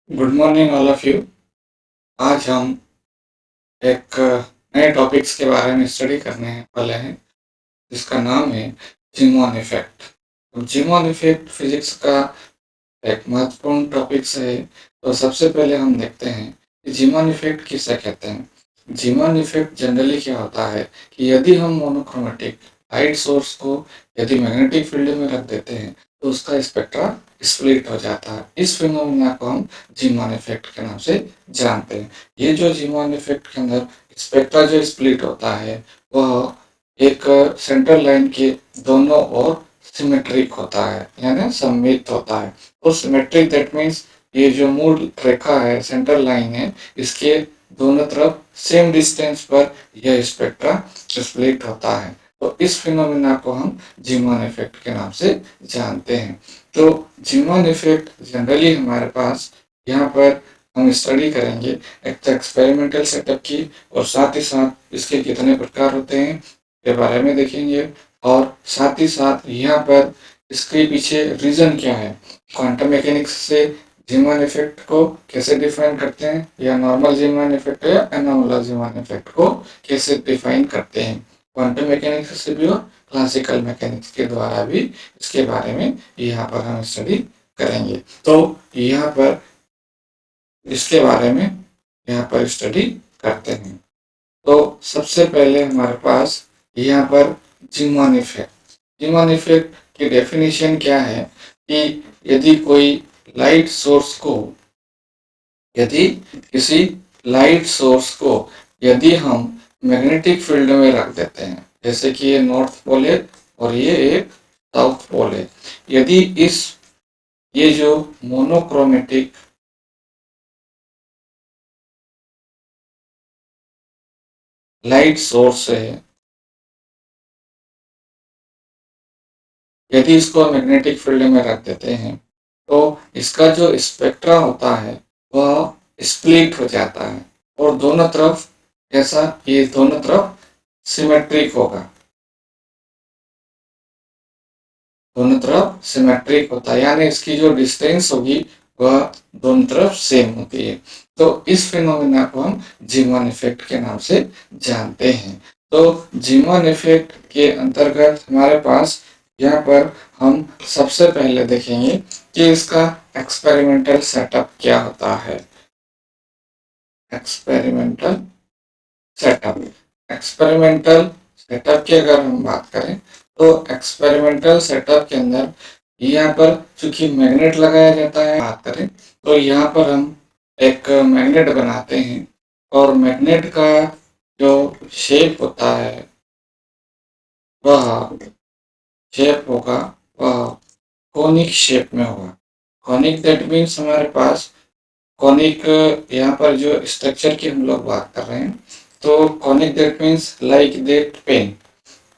Good morning all of you. आज हम एक नए टॉपिक्स के बारे में स्टडी करने वाले हैं जिसका नाम है जीमॉन इफेक्ट। तो जीमॉन इफेक्ट फिजिक्स का एक महत्वपूर्ण टॉपिक्स है। तो सबसे पहले हम देखते हैं कि जीमॉन इफेक्ट किसे कहते हैं। जीमॉन इफेक्ट जनरली क्या होता है कि यदि हम मोनोक्रोमेटिक लाइट सोर्स को यदि मैग्नेटिक फील्ड में रख देते हैं तो उसका स्पेक्ट्रा स्प्लिट हो जाता है। इस फिनोमिना को हम जीमॉन इफेक्ट के नाम से जानते हैं। ये जो जीमॉन इफेक्ट के अंदर स्पेक्ट्रा जो स्प्लिट होता है वह एक सेंट्रल लाइन के दोनों ओर सिमेट्रिक होता है यानी सममित होता है। तो सिमेट्रिक दैट मीन्स ये जो मूल रेखा है सेंट्रल लाइन है इसके दोनों तरफ सेम डिस्टेंस पर यह स्पेक्ट्रा स्प्लिट होता है। तो इस फिनोमिना को हम जीमॉन इफेक्ट के नाम से जानते हैं। तो जीमॉन इफेक्ट जनरली हमारे पास यहाँ पर हम स्टडी करेंगे एक तो एक्सपेरिमेंटल सेटअप की और साथ ही साथ इसके कितने प्रकार होते हैं के बारे में देखेंगे। और साथ ही साथ यहाँ पर इसके पीछे रीजन क्या है, क्वांटम मैकेनिक्स से जीमॉन इफेक्ट को कैसे डिफाइन करते हैं या नॉर्मल जीमॉन इफेक्ट या एनोमलस जीमॉन इफेक्ट को कैसे डिफाइन करते हैं। क्वांटम मैकेनिक्स से भी और क्लासिकल मैकेनिक्स के द्वारा भी इसके बारे में यहाँ पर हम स्टडी करेंगे। तो यहाँ पर इसके बारे में यहाँ पर स्टडी करते हैं। तो सबसे पहले हमारे पास यहाँ पर जीमॉन इफेक्ट। जीमॉन इफेक्ट की डेफिनेशन क्या है कि यदि कोई लाइट सोर्स को यदि किसी लाइट सोर्स को यदि हम मैग्नेटिक फील्ड में रख देते हैं, जैसे कि ये नॉर्थ पोल है और ये एक साउथ पोल है। यदि इस ये जो मोनोक्रोमेटिक लाइट सोर्स है यदि इसको मैग्नेटिक फील्ड में रख देते हैं तो इसका जो स्पेक्ट्रा होता है वह स्प्लिट हो जाता है और दोनों तरफ ऐसा ये दोनों तरफ सिमेट्रिक होगा, दोनों तरफ सिमेट्रिक होता है यानी इसकी जो डिस्टेंस होगी वह दोनों तरफ सेम होती है। तो इस फिनोमिना को हम जीमॉन इफेक्ट के नाम से जानते हैं। तो जीमॉन इफेक्ट के अंतर्गत हमारे पास यहाँ पर हम सबसे पहले देखेंगे कि इसका एक्सपेरिमेंटल सेटअप क्या होता है। एक्सपेरिमेंटल सेटअप एक्सपेरिमेंटल सेटअप की अगर हम बात करें तो एक्सपेरिमेंटल सेटअप के अंदर यहाँ पर चूंकि मैग्नेट लगाया जाता है, बात करें तो यहाँ पर हम एक मैग्नेट बनाते हैं और मैग्नेट का जो शेप होता है वह शेप होगा वह कोनिक शेप में होगा। कोनिक दैट मीन्स हमारे पास कॉनिक यहाँ पर जो स्ट्रक्चर की हम लोग बात कर रहे हैं तो conic that means like that pen.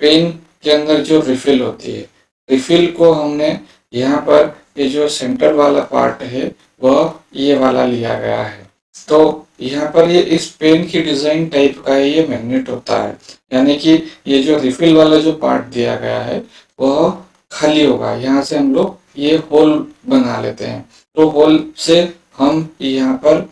Pen के अंदर जो रिफिल होती है, रिफिल को हमने यहाँ पर ये जो सेंटर वाला पार्ट है वह ये वाला लिया गया है। तो यहाँ पर ये इस पेन की डिजाइन टाइप का ये मैग्नेट होता है यानी कि ये जो रिफिल वाला जो पार्ट दिया गया है वह खाली होगा। यहाँ से हम लोग ये होल बना लेते हैं। तो होल से हम यहाँ पर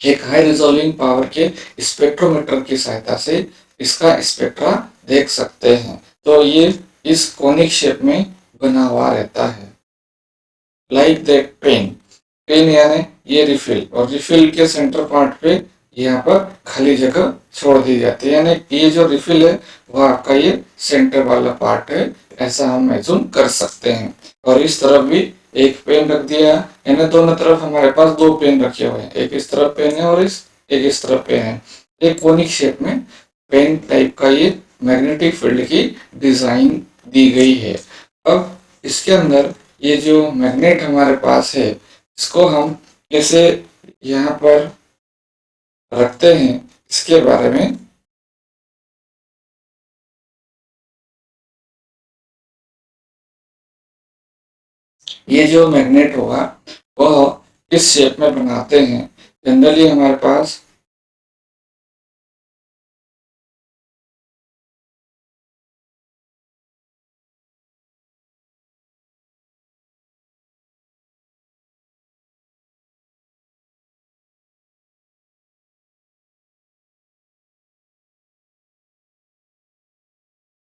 एक हाई रिजॉल्विंग पावर के स्पेक्ट्रोमीटर की सहायता से इसका स्पेक्ट्रा देख सकते हैं। तो ये इस कोनिक शेप में बना हुआ रहता है लाइक दैट पेन। पेन यानी ये रिफिल और रिफिल के सेंटर पार्ट पे यहाँ पर खाली जगह छोड़ दी जाती है यानी ये जो रिफिल है वो आपका ये सेंटर वाला पार्ट है, ऐसा हम महसूस कर सकते हैं। और इस तरफ भी एक पेन रख दिया यानी दोनों तरफ हमारे पास दो पेन रखे हुए हैं, एक इस तरफ पेन है और इस तरफ पेन है। एक कोनिक शेप में पेन टाइप का ये मैग्नेटिक फील्ड की डिजाइन दी गई है। अब इसके अंदर ये जो मैग्नेट हमारे पास है इसको हम कैसे यहाँ पर रखते हैं इसके बारे में। ये जो मैग्नेट होगा वह किस शेप में बनाते हैं, जनरली हमारे पास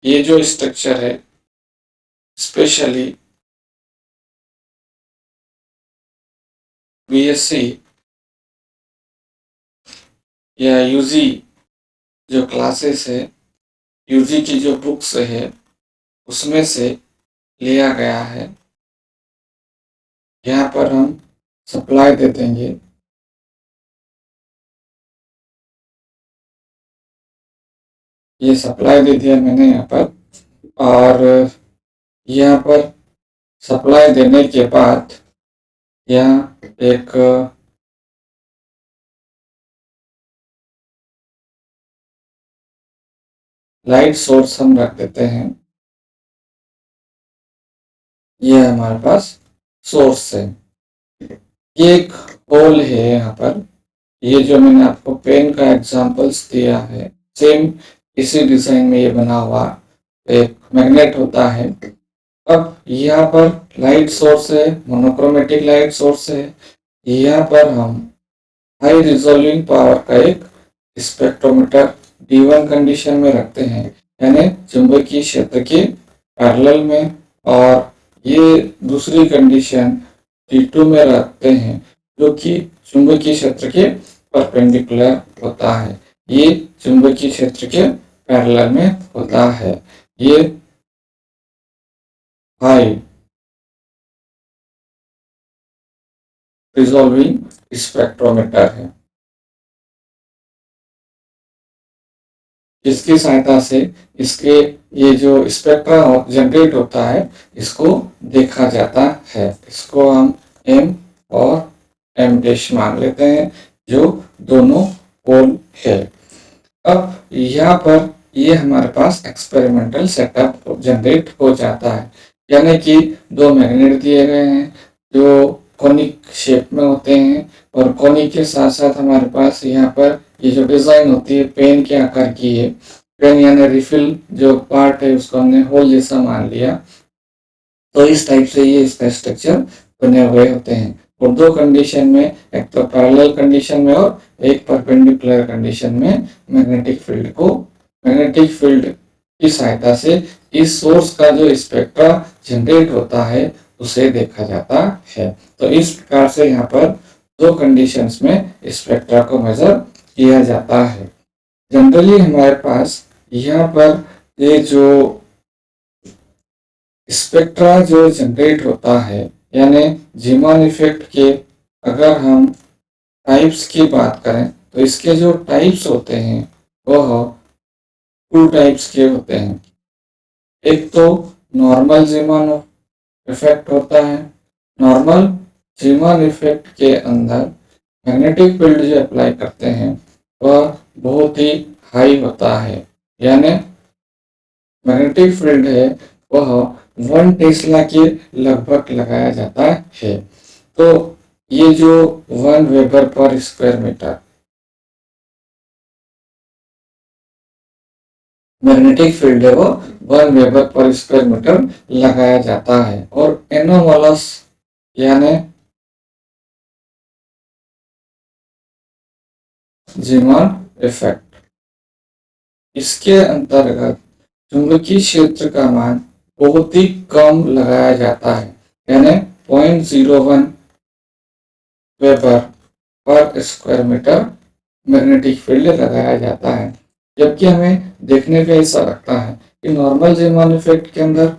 ये जो स्ट्रक्चर है स्पेशली बीएससी या यूजी जो क्लासेस है, यूजी की जो बुक्स है उसमें से लिया गया है। यहाँ पर हम सप्लाई दे देंगे। ये सप्लाई दे दिया मैंने यहाँ पर, और यहाँ पर सप्लाई देने के बाद यहाँ एक लाइट सोर्स हम रख देते हैं। ये हमारे पास सोर्स है। ये एक होल है यहाँ पर। ये जो मैंने आपको पेन का एग्जांपल्स दिया है, सेम इसी डिजाइन में ये बना हुआ एक मैग्नेट होता है। अब यहाँ पर लाइट सोर्स है, मोनोक्रोमेटिक लाइट सोर्स है। यहाँ पर हम हाई रिजोल्विंग पावर का एक स्पेक्ट्रोमीटर D1 कंडीशन में रखते हैं, यानी चुंबकीय क्षेत्र के पैरेलल में, और ये दूसरी कंडीशन D2 में रखते हैं जो कि चुंबकीय क्षेत्र के परपेंडिकुलर होता है। ये चुंबकीय क्षेत्र के पैरेलल में होता है। ये हाई रिजॉल्विंग स्पेक्ट्रोमीटर है, जिसकी सहायता से इसके ये जो स्पेक्ट्रा जनरेट होता है इसको देखा जाता है। इसको हम M और M डैश मान लेते हैं, जो दोनों पोल है। अब यहाँ पर ये हमारे पास एक्सपेरिमेंटल सेटअप जनरेट हो जाता है, यानी कि दो मैग्नेट दिए गए हैं जो कोनिक शेप में होते हैं, और कोनिक के साथ साथ हमारे पास यहाँ पर ये जो डिजाइन होती है पेन के आकार की है। पेन यानी रिफिल जो पार्ट है उसको हमने होल जैसा मान लिया। तो इस टाइप से ये इसका स्ट्रक्चर बने हुए होते हैं, और दो कंडीशन में, एक तो पैरेलल कंडीशन में और एक परपेंडिकुलर कंडीशन में, मैग्नेटिक फील्ड की सहायता से इस सोर्स का जो स्पेक्ट्रा जनरेट होता है उसे देखा जाता है। तो इस प्रकार से यहाँ पर दो कंडीशंस में स्पेक्ट्रा को मेजर किया जाता है। जनरली हमारे पास यहाँ पर ये जो स्पेक्ट्रा जो जनरेट होता है, यानी जीमान इफेक्ट के अगर हम टाइप्स की बात करें तो इसके जो टाइप्स होते हैं वह टू टाइप्स के होते हैं। एक तो नॉर्मल जीमान इफेक्ट होता है। नॉर्मल जीमान इफेक्ट के अंदर मैग्नेटिक फील्ड जो अप्लाई करते हैं वह बहुत ही हाई होता है, यानी मैग्नेटिक फील्ड है वह 1 टेस्ला के लगभग लगाया जाता है। तो ये जो 1 वेबर पर स्क्वायर मीटर मैग्नेटिक फील्ड है वो 1 वेबर पर स्क्वायर मीटर लगाया जाता है। और एनोमलस यानी जीमान इफेक्ट, इसके अंतर्गत चुंबकीय क्षेत्र का मान बहुत ही कम लगाया जाता है, यानी 0.01 वेबर पर स्क्वायर मीटर मैग्नेटिक फील्ड लगाया जाता है। जबकि हमें देखने पे ऐसा लगता है कि नॉर्मल जीमान इफेक्ट के अंदर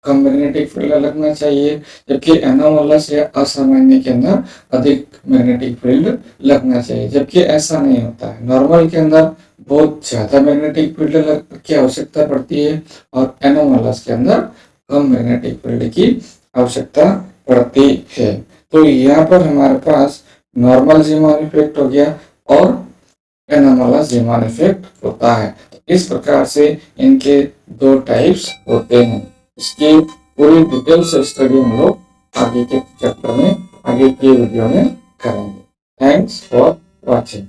कम मैग्नेटिक फील्ड लगना चाहिए, जबकि एनोमलस या असामान्य के अंदर अधिक मैग्नेटिक फील्ड लगना चाहिए, जबकि ऐसा नहीं होता है। नॉर्मल के अंदर बहुत ज्यादा मैग्नेटिक फील्ड की आवश्यकता पड़ती है, और एनोमलस के अंदर कम मैग्नेटिक फील्ड की आवश्यकता पड़ती है। तो यहाँ पर हमारे पास नॉर्मल जीमान इफेक्ट हो गया और एनोमलस जीमान इफेक्ट होता है। इस प्रकार से इनके दो टाइप्स होते हैं। इसकी पूरी डिटेल से स्टडी हम लोग आगे के चैप्टर में, आगे के वीडियो में करेंगे। Thanks for watching.